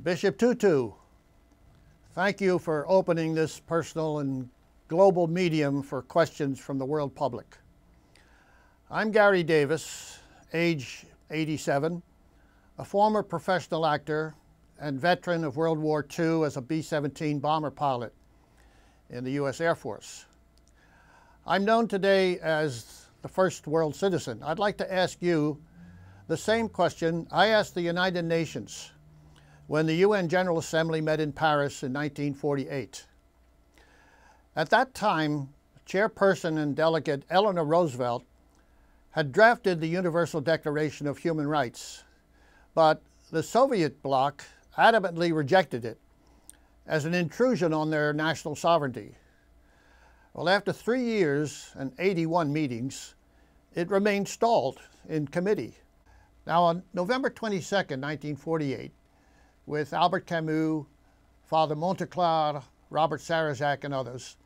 Bishop Tutu, thank you for opening this personal and global medium for questions from the world public. I'm Garry Davis, age 87, a former professional actor and veteran of World War II as a B-17 bomber pilot in the U.S. Air Force. I'm known today as the first world citizen. I'd like to ask you the same question I asked the United Nations when the UN General Assembly met in Paris in 1948. At that time, Chairperson and Delegate Eleanor Roosevelt had drafted the Universal Declaration of Human Rights, but the Soviet bloc adamantly rejected it as an intrusion on their national sovereignty. Well, after 3 years and 81 meetings, it remained stalled in committee. Now, on November 22, 1948, with Albert Camus, Father Monteclar, Robert Sarrazac, and others,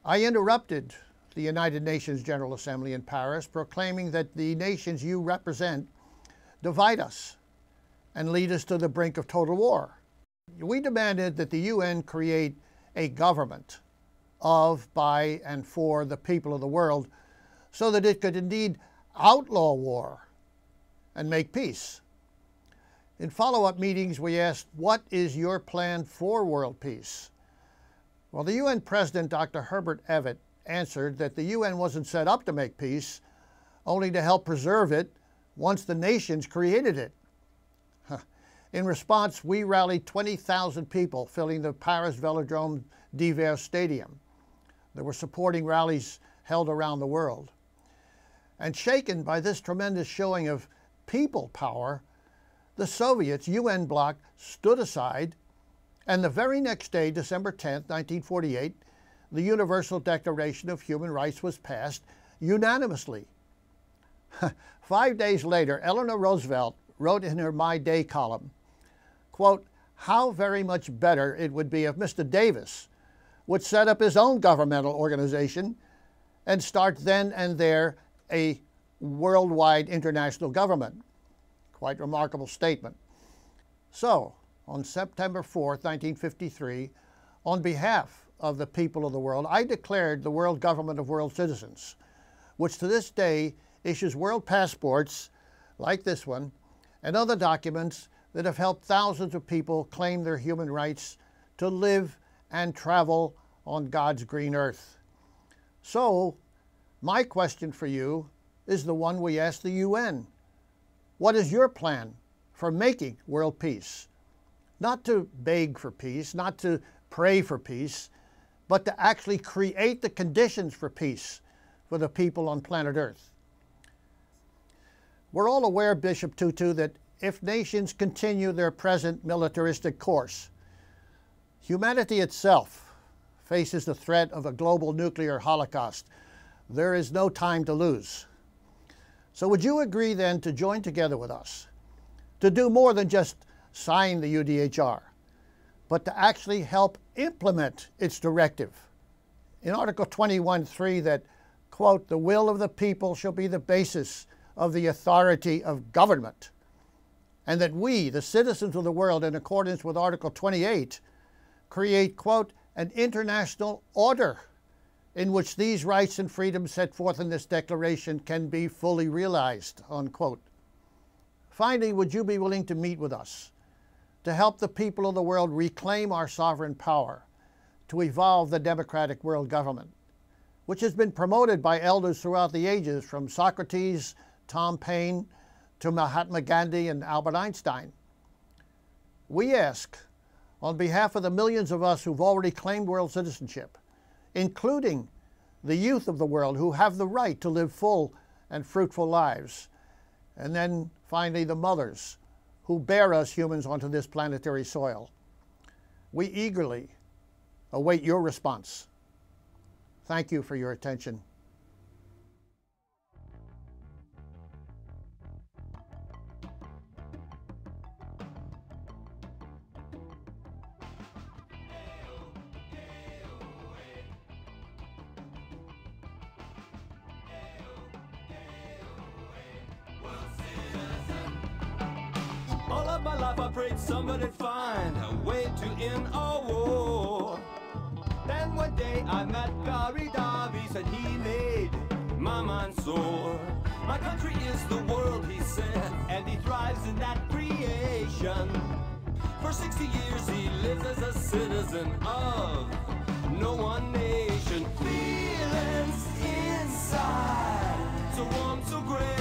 I interrupted the United Nations General Assembly in Paris, proclaiming that the nations you represent divide us and lead us to the brink of total war. We demanded that the UN create a government of, by, and for the people of the world so that it could indeed outlaw war and make peace. In follow-up meetings, we asked, what is your plan for world peace? Well, the UN President, Dr. Herbert Evatt, answered that the UN wasn't set up to make peace, only to help preserve it once the nations created it. In response, we rallied 20,000 people, filling the Paris Velodrome d'Hiver Stadium. There were supporting rallies held around the world. And shaken by this tremendous showing of people power, the Soviets' UN bloc stood aside, and the very next day, December 10, 1948, the Universal Declaration of Human Rights was passed unanimously. 5 days later, Eleanor Roosevelt wrote in her My Day column, quote, "How very much better it would be if Mr. Davis would set up his own governmental organization and start then and there a worldwide international government." Quite remarkable statement. So, on September 4th, 1953, on behalf of the people of the world, I declared the World Government of World Citizens, which to this day issues world passports like this one and other documents that have helped thousands of people claim their human rights to live and travel on God's green earth. So, my question for you is the one we asked the UN. What is your plan for making world peace? Not to beg for peace, not to pray for peace, but to actually create the conditions for peace for the people on planet Earth. We're all aware, Bishop Tutu, that if nations continue their present militaristic course, humanity itself faces the threat of a global nuclear holocaust. There is no time to lose. So would you agree then to join together with us, to do more than just sign the UDHR, but to actually help implement its directive? In Article 21.3 that, quote, "The will of the people shall be the basis of the authority of government," and that we, the citizens of the world, in accordance with Article 28, create, quote, "an international order in which these rights and freedoms set forth in this declaration can be fully realized," unquote. Finally, would you be willing to meet with us to help the people of the world reclaim our sovereign power to evolve the democratic world government, which has been promoted by elders throughout the ages, from Socrates, Tom Paine, to Mahatma Gandhi and Albert Einstein? We ask, on behalf of the millions of us who've already claimed world citizenship, including the youth of the world who have the right to live full and fruitful lives, and then finally the mothers who bear us humans onto this planetary soil. We eagerly await your response. Thank you for your attention. All of my life life I prayed somebody'd find a way to end our war. Then one day I met Garry, and he made my mind sore. My country is the world, he said, and he thrives in that creation. For 60 years he lives as a citizen of no one nation. Feelings inside, so warm, so great.